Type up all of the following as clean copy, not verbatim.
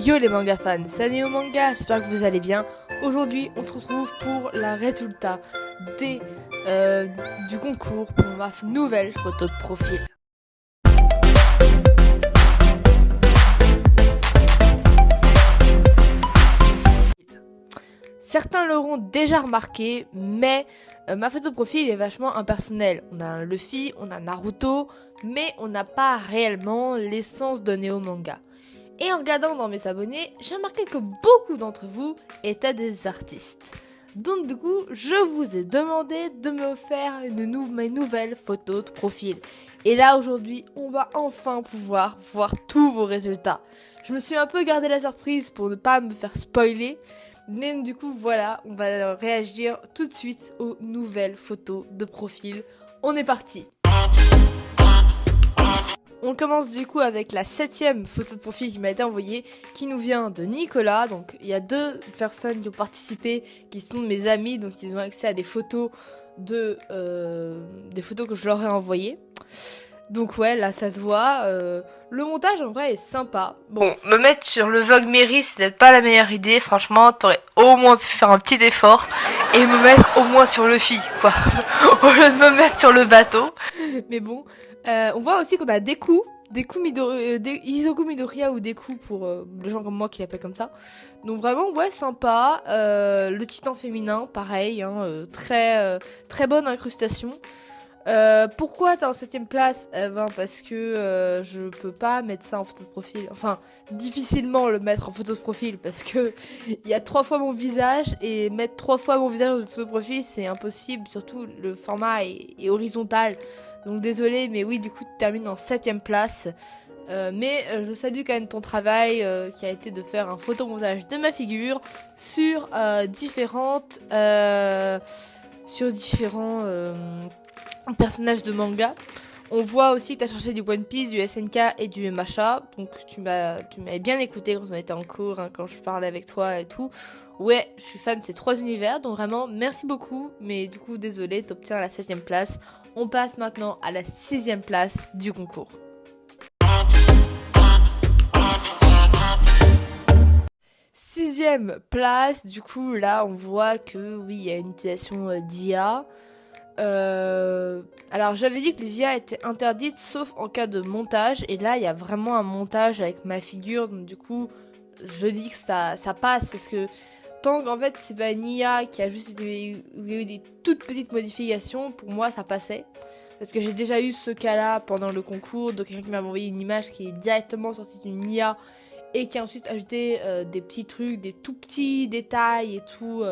Yo les manga fans, c'est Néo Manga, j'espère que vous allez bien. Aujourd'hui, on se retrouve pour le résultat du concours pour ma nouvelle photo de profil. Certains l'auront déjà remarqué, mais ma photo de profil est vachement impersonnelle. On a un Luffy, on a Naruto, mais on n'a pas réellement l'essence de Néo Manga. Et en regardant dans mes abonnés, j'ai remarqué que beaucoup d'entre vous étaient des artistes. Donc du coup, je vous ai demandé de me faire mes nouvelles photos de profil. Et là aujourd'hui, on va enfin pouvoir voir tous vos résultats. Je me suis un peu gardé la surprise pour ne pas me faire spoiler. Mais du coup voilà, on va réagir tout de suite aux nouvelles photos de profil. On est parti! On commence du coup avec la 7e photo de profil qui m'a été envoyée, qui nous vient de Nicolas. Donc il y a 2 personnes qui ont participé, qui sont mes amis, donc ils ont accès à des photos des photos que je leur ai envoyées. Donc ouais, là ça se voit. Le montage en vrai est sympa. Bon, me mettre sur le Vogue Mary, c'est peut-être pas la meilleure idée. Franchement, t'aurais au moins pu faire un petit effort et me mettre au moins sur Luffy, quoi, au lieu de me mettre sur le bateau. Mais bon, on voit aussi qu'on a Deku Isoku Midoriya ou Deku pour les gens comme moi qui l'appellent comme ça. Donc vraiment, ouais, sympa. Le titan féminin, pareil, hein, très bonne incrustation. Pourquoi t'es en 7ème place? Ben parce que je peux pas mettre ça en photo de profil. Enfin, difficilement le mettre en photo de profil parce que il y a 3 fois mon visage et mettre 3 fois mon visage en photo de profil c'est impossible. Surtout le format est horizontal. Donc désolé, mais oui, du coup tu termines en 7ème place. Mais je salue quand même ton travail qui a été de faire un photomontage de ma figure sur différents personnages de manga. On voit aussi que tu as cherché du One Piece, du SNK et du MHA. Donc tu m'avais bien écouté quand on était en cours, hein, quand je parlais avec toi et tout. Ouais, je suis fan de ces 3 univers, donc vraiment merci beaucoup. Mais du coup, désolé, tu obtiens la 7ème place. On passe maintenant à la 6ème place du concours. Sixième place, du coup là on voit que oui il y a une utilisation d'IA. Alors j'avais dit que les IA étaient interdites sauf en cas de montage et là il y a vraiment un montage avec ma figure donc du coup je dis que ça passe parce que tant qu'en fait c'est pas une IA qui a juste été, où il y a eu des toutes petites modifications, pour moi ça passait. Parce que j'ai déjà eu ce cas-là pendant le concours de quelqu'un qui m'avait envoyé une image qui est directement sortie d'une IA et qui a ensuite ajouté des petits trucs, des tout petits détails et tout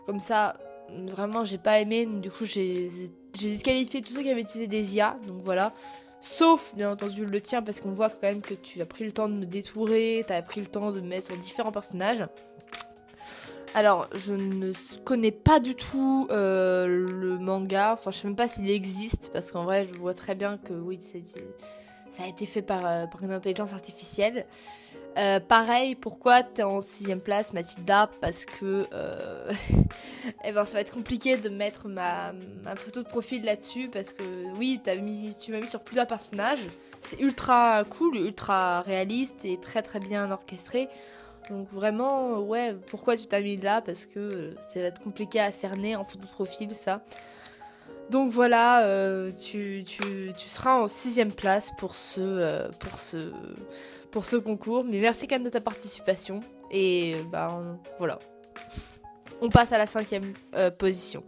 comme ça. Vraiment j'ai pas aimé, du coup j'ai disqualifié tous ceux qui avaient utilisé des IA, donc voilà. Sauf bien entendu le tien parce qu'on voit quand même que tu as pris le temps de me détourer, tu as pris le temps de me mettre sur différents personnages. Alors je ne connais pas du tout le manga, enfin je sais même pas s'il existe parce qu'en vrai je vois très bien que oui ça a été fait par une intelligence artificielle. Pareil, pourquoi t'es en 6ème place, Mathilda? Parce que eh ben, ça va être compliqué de mettre ma photo de profil là-dessus. Parce que oui, tu m'as mis sur plusieurs personnages. C'est ultra cool, ultra réaliste et très très bien orchestré. Donc vraiment, ouais, pourquoi tu t'as mis là? Parce que ça va être compliqué à cerner en photo de profil, ça. Donc voilà, tu seras en 6ème place pour ce concours. Mais merci quand même de ta participation. Et ben voilà. On passe à la 5ème position.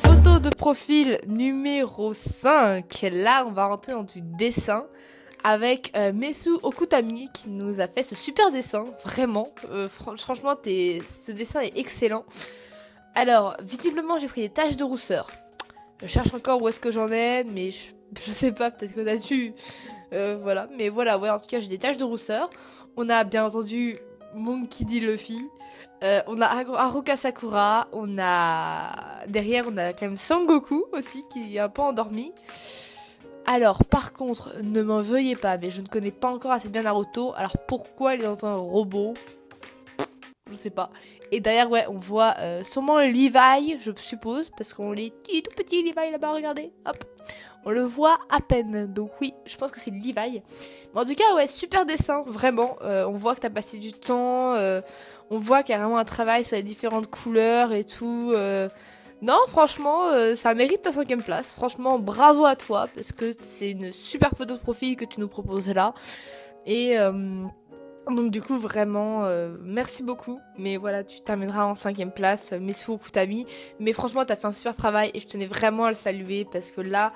Photo de profil numéro 5. Là, on va rentrer dans du dessin avec Mesu Okutami qui nous a fait ce super dessin. Vraiment. Franchement, ce dessin est excellent. Alors, visiblement, j'ai pris des taches de rousseur. Je cherche encore où est-ce que j'en ai, mais je sais pas, peut-être que t'as dû... voilà, mais voilà, ouais, en tout cas, j'ai des taches de rousseur. On a bien entendu Monkey D. Luffy. On a Haruka Sakura. Derrière, on a quand même Son Goku aussi, qui est un peu endormi. Alors, par contre, ne m'en veuillez pas, mais je ne connais pas encore assez bien Naruto. Alors, pourquoi il est dans un robot? Je sais pas. Et derrière, ouais, on voit sûrement Levi, je suppose, parce qu'on est tout petit Levi là-bas, regardez. Hop. on le voit à peine. Donc oui, je pense que c'est Levi. Mais en tout cas, ouais, super dessin, vraiment. On voit que t'as passé du temps, on voit qu'il y a vraiment un travail sur les différentes couleurs et tout. Non, franchement, ça mérite ta 5e place. Franchement, bravo à toi, parce que c'est une super photo de profil que tu nous proposes là. Et donc du coup, vraiment, merci beaucoup. Mais voilà, tu termineras en 5e place. Merci beaucoup, Tami. Mais franchement, t'as fait un super travail et je tenais vraiment à le saluer parce que là,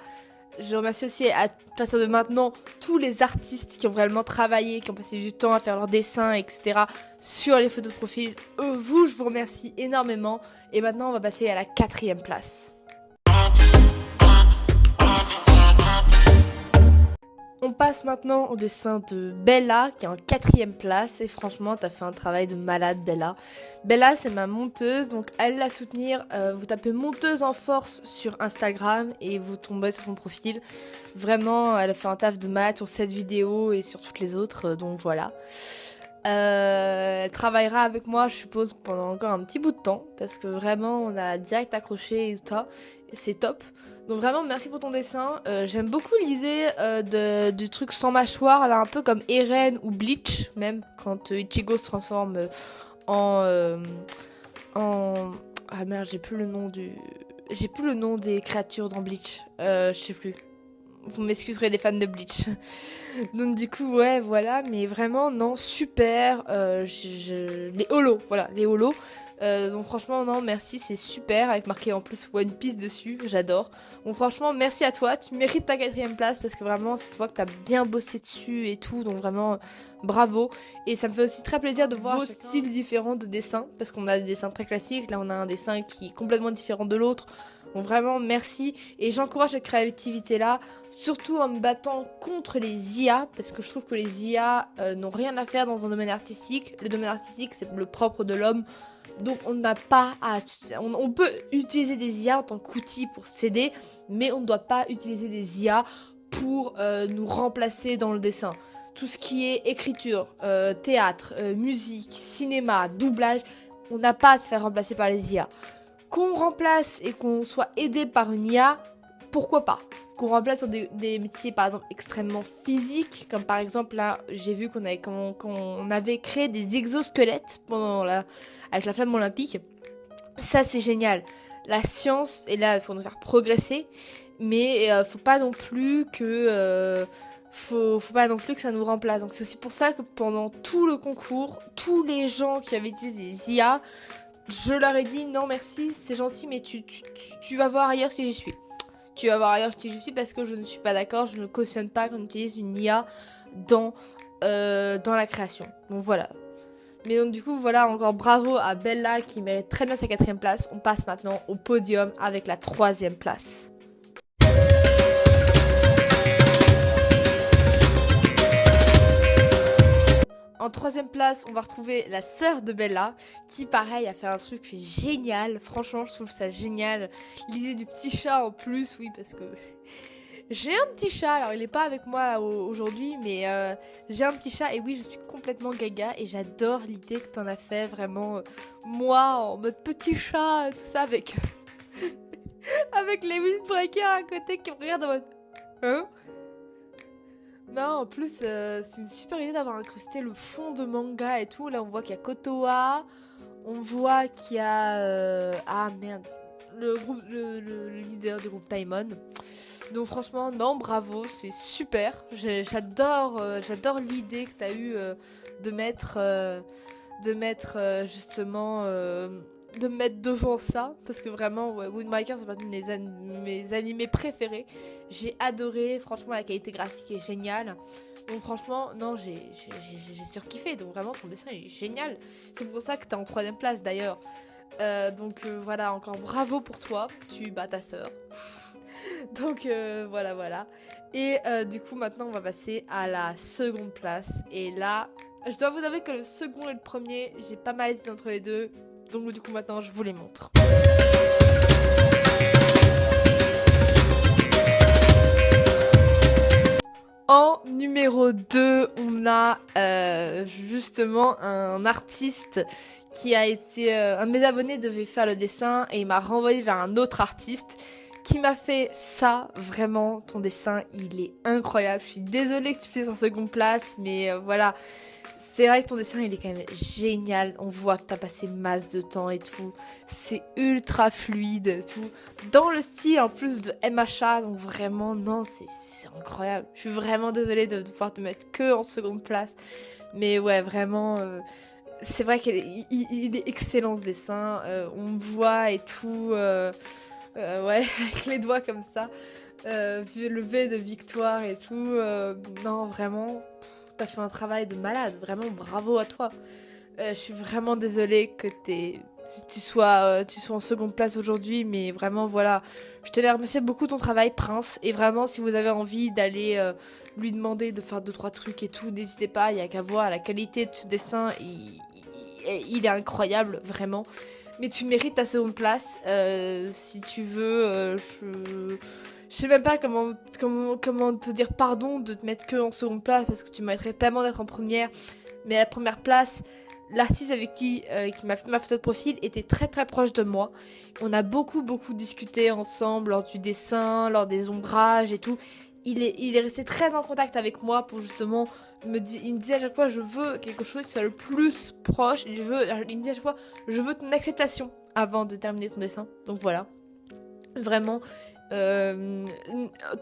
je remercie aussi à partir de maintenant tous les artistes qui ont vraiment travaillé, qui ont passé du temps à faire leurs dessins, etc. sur les photos de profil. Vous, je vous remercie énormément. Et maintenant, on va passer à la 4e place. On passe maintenant au dessin de Bella qui est en 4e place et franchement t'as fait un travail de malade Bella. Bella c'est ma monteuse donc allez la soutenir, vous tapez monteuse en force sur Instagram et vous tombez sur son profil. Vraiment elle a fait un taf de malade sur cette vidéo et sur toutes les autres donc voilà. Elle travaillera avec moi je suppose pendant encore un petit bout de temps parce que vraiment on a direct accroché et tout ça, c'est top. Donc vraiment merci pour ton dessin, j'aime beaucoup l'idée du truc sans mâchoire, là un peu comme Eren ou Bleach, même quand Ichigo se transforme en... Ah merde j'ai plus le nom des créatures dans Bleach, je sais plus. Vous m'excuserez les fans de Bleach. Donc du coup ouais voilà mais vraiment non super les holos voilà les holos donc franchement non merci c'est super avec marqué en plus One Piece dessus j'adore donc franchement merci à toi tu mérites ta 4e place parce que vraiment cette fois que t'as bien bossé dessus et tout donc vraiment bravo et ça me fait aussi très plaisir de voir vos styles différents de dessin parce qu'on a des dessins très classiques là on a un dessin qui est complètement différent de l'autre. Donc vraiment merci et j'encourage cette créativité là, surtout en me battant contre les IA parce que je trouve que les IA n'ont rien à faire dans un domaine artistique. Le domaine artistique c'est le propre de l'homme, donc on n'a pas à... On peut utiliser des IA en tant qu'outil pour s'aider, mais on ne doit pas utiliser des IA pour nous remplacer dans le dessin. Tout ce qui est écriture, théâtre, musique, cinéma, doublage, on n'a pas à se faire remplacer par les IA. Qu'on remplace et qu'on soit aidé par une IA, pourquoi pas? Qu'on remplace sur des métiers par exemple extrêmement physiques, comme par exemple là j'ai vu qu'on avait créé des exosquelettes avec la flamme olympique. Ça c'est génial. La science est là pour nous faire progresser, mais faut pas non plus que ça nous remplace. Donc c'est aussi pour ça que pendant tout le concours, tous les gens qui avaient utilisé des IA, je leur ai dit non merci, c'est gentil, mais tu vas voir ailleurs si j'y suis. Tu vas voir ailleurs si j'y suis parce que je ne suis pas d'accord, je ne cautionne pas qu'on utilise une IA dans la création. Donc voilà. Mais donc du coup voilà, encore bravo à Bella qui mérite très bien sa 4e place. On passe maintenant au podium avec la 3e place. En 3e place, on va retrouver la sœur de Bella, qui pareil a fait un truc génial. Franchement, je trouve ça génial. L'idée du petit chat en plus, oui, parce que j'ai un petit chat. Alors, il est pas avec moi aujourd'hui, mais j'ai un petit chat. Et oui, je suis complètement gaga et j'adore l'idée que t'en as fait vraiment. Moi, en mode petit chat, tout ça, avec avec les windbreakers à côté qui me regardent en mode... Hein? Non, en plus, c'est une super idée d'avoir incrusté le fond de manga et tout. Là, on voit qu'il y a Kotoa, on voit qu'il y a... ah merde, le leader du groupe Taimon. Donc franchement, non, bravo, c'est super. J'adore l'idée que tu as eue justement... de me mettre devant ça parce que vraiment ouais, Windbreaker c'est partie de mes animés préférés, j'ai adoré, franchement la qualité graphique est géniale donc franchement non j'ai surkiffé, donc vraiment ton dessin est génial, c'est pour ça que t'es en 3e place d'ailleurs, donc voilà, encore bravo pour toi, tu bats ta sœur. Donc voilà et du coup maintenant on va passer à la 2e place et là je dois vous avouer que le second et le premier j'ai pas mal hésité entre les deux. Donc du coup maintenant je vous les montre. En numéro 2, on a justement un artiste qui a été... un de mes abonnés devait faire le dessin et il m'a renvoyé vers un autre artiste qui m'a fait ça. Vraiment, ton dessin, il est incroyable. Je suis désolée que tu fasses en seconde place, mais voilà. C'est vrai que ton dessin, il est quand même génial. On voit que t'as passé masse de temps et tout. C'est ultra fluide et tout. Dans le style, en plus, de MHA. Donc vraiment, non, c'est incroyable. Je suis vraiment désolée de devoir te mettre que en seconde place. Mais ouais, vraiment... c'est vrai qu'il il est excellent ce dessin. On me voit et tout. Ouais, avec les doigts comme ça. Le V de victoire et tout. Non, vraiment... T'as fait un travail de malade, vraiment bravo à toi. Je suis vraiment désolée que tu sois en seconde place aujourd'hui, mais vraiment voilà. Je tenais à remercier beaucoup ton travail, Prince. Et vraiment, si vous avez envie d'aller lui demander de faire 2-3 trucs et tout, n'hésitez pas, il n'y a qu'à voir la qualité de ce dessin, il est incroyable, vraiment. Mais tu mérites ta seconde place. Si tu veux, je sais même pas comment te dire pardon de te mettre que en seconde place parce que tu mériterais tellement d'être en première. Mais à la première place, l'artiste avec qui m'a fait ma photo de profil était très très proche de moi. On a beaucoup discuté ensemble lors du dessin, lors des ombrages et tout. Il est resté très en contact avec moi pour justement il me disait à chaque fois je veux quelque chose qui soit le plus proche. Il me dit à chaque fois je veux ton acceptation avant de terminer ton dessin. Donc voilà. Vraiment.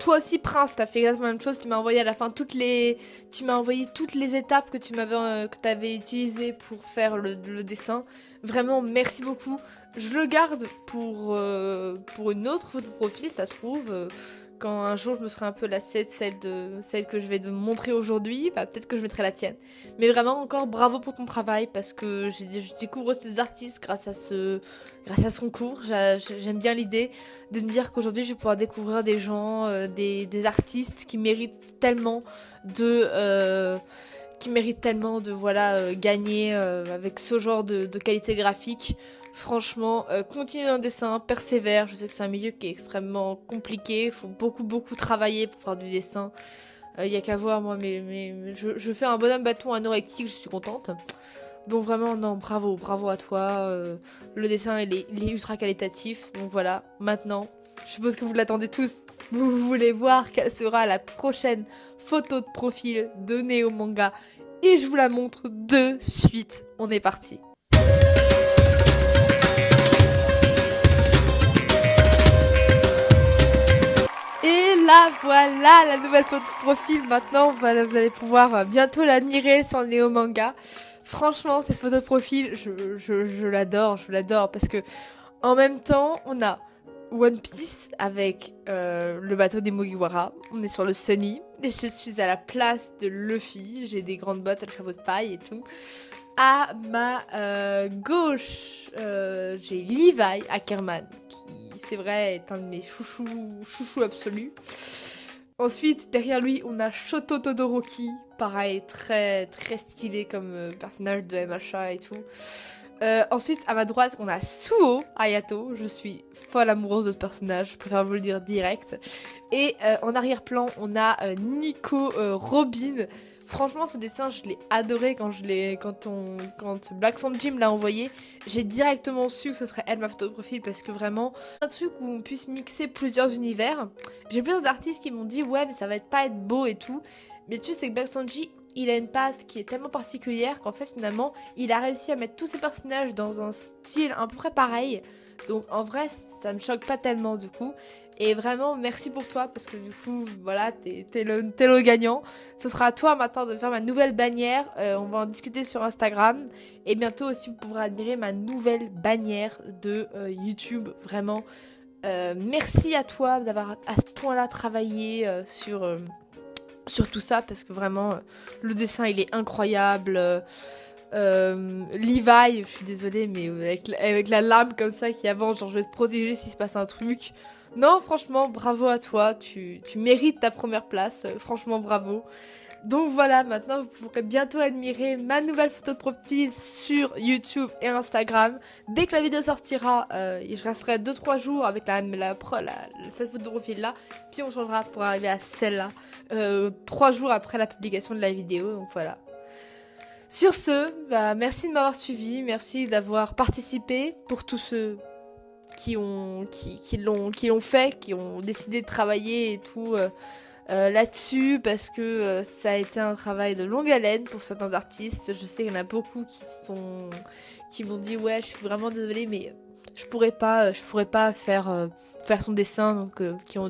Toi aussi, Prince, t'as fait exactement la même chose. Tu m'as envoyé à la fin tu m'as envoyé toutes les étapes que que t'avais utilisées pour faire le dessin. Vraiment, merci beaucoup. Je le garde pour une autre photo de profil, ça se trouve. Quand un jour je me serai un peu lassée de celle que je vais te montrer aujourd'hui, bah, peut-être que je mettrai la tienne. Mais vraiment encore bravo pour ton travail parce que je découvre ces artistes grâce à ce concours. J'aime bien l'idée de me dire qu'aujourd'hui je vais pouvoir découvrir des gens, des artistes qui méritent tellement de voilà gagner avec ce genre de qualité graphique. Franchement, continue dans le dessin, persévère. Je sais que c'est un milieu qui est extrêmement compliqué. Il faut beaucoup travailler pour faire du dessin. Y a qu'à voir, moi, mais je fais un bonhomme bâton anorectique, je suis contente. Donc vraiment, non, bravo à toi. Le dessin, il est ultra qualitatif. Donc voilà, maintenant, je suppose que vous l'attendez tous. Vous voulez voir quelle sera la prochaine photo de profil de Néo Manga. Et je vous la montre de suite. On est parti. Et là, voilà la nouvelle photo de profil. Maintenant, voilà, vous allez pouvoir bientôt l'admirer sur Néo Manga. Franchement, cette photo de profil, je l'adore parce que en même temps, on a One Piece avec le bateau des Mugiwara. On est sur le Sunny. Et je suis à la place de Luffy. J'ai des grandes bottes, le chapeau de paille et tout. À ma gauche, j'ai Levi Ackerman, qui, c'est vrai, est un de mes chouchous absolus. Ensuite, derrière lui, on a Shoto Todoroki, pareil, très stylé comme personnage de MHA et tout. Ensuite, à ma droite, on a Suo Hayato. Je suis folle amoureuse de ce personnage, je préfère vous le dire direct. Et en arrière-plan, on a Nico Robin. Franchement, ce dessin, je l'ai adoré quand Black Sanji me l'a envoyé. J'ai directement su que ce serait elle ma photo de profil parce que vraiment, un truc où on puisse mixer plusieurs univers. J'ai plein d'artistes qui m'ont dit ouais, mais ça va pas être beau et tout. Mais tu sais que Black Sanji, il a une patte qui est tellement particulière qu'en fait finalement il a réussi à mettre tous ses personnages dans un style à peu près pareil. Donc en vrai ça me choque pas tellement du coup. Et vraiment merci pour toi parce que du coup voilà t'es le gagnant. Ce sera à toi maintenant de faire ma nouvelle bannière. On va en discuter sur Instagram. Et bientôt aussi vous pourrez admirer ma nouvelle bannière de YouTube. Vraiment merci à toi d'avoir à ce point là travaillé sur tout ça parce que vraiment le dessin il est incroyable. Levi, je suis désolée mais avec la lame comme ça qui avance, genre je vais te protéger s'il se passe un truc. Non franchement bravo à toi, tu mérites ta première place, franchement bravo. Donc voilà, maintenant vous pourrez bientôt admirer ma nouvelle photo de profil sur YouTube et Instagram. Dès que la vidéo sortira, je resterai 2-3 jours avec cette photo de profil là. Puis on changera pour arriver à celle-là 3 jours après la publication de la vidéo. Donc voilà. Sur ce, merci de m'avoir suivi, merci d'avoir participé pour tous ceux qui l'ont fait, qui ont décidé de travailler et tout là-dessus, parce que ça a été un travail de longue haleine pour certains artistes. Je sais qu'il y en a beaucoup qui m'ont dit ouais, je suis vraiment désolée, mais je pourrais pas faire son dessin, donc qui ont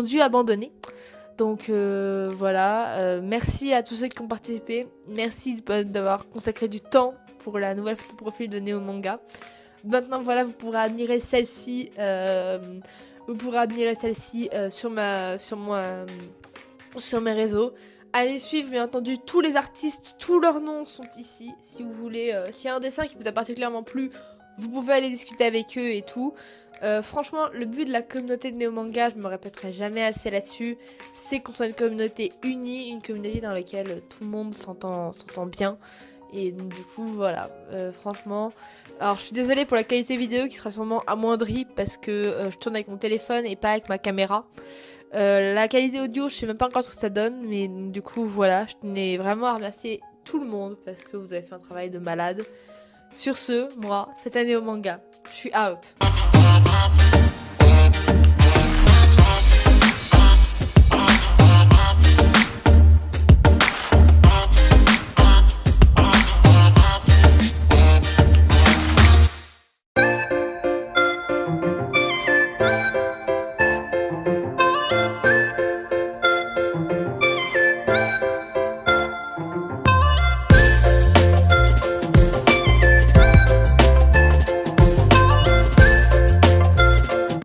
dû abandonner. Donc voilà, merci à tous ceux qui ont participé, merci d'avoir consacré du temps pour la nouvelle photo de profil de Néo Manga. Maintenant voilà, vous pourrez admirer celle-ci, sur mes réseaux. Allez suivre bien entendu tous les artistes, tous leurs noms sont ici. Si vous voulez, s'il y a un dessin qui vous a particulièrement plu, vous pouvez aller discuter avec eux et tout. Franchement, le but de la communauté de Néo Manga, je me répéterai jamais assez là-dessus, c'est qu'on soit une communauté unie, une communauté dans laquelle tout le monde s'entend bien. Et donc, du coup, voilà, franchement. Alors, je suis désolée pour la qualité vidéo qui sera sûrement amoindrie parce que je tourne avec mon téléphone et pas avec ma caméra. La qualité audio, je sais même pas encore ce que ça donne, mais du coup, voilà, je tenais vraiment à remercier tout le monde parce que vous avez fait un travail de malade. Sur ce, moi, cette année au manga, je suis out.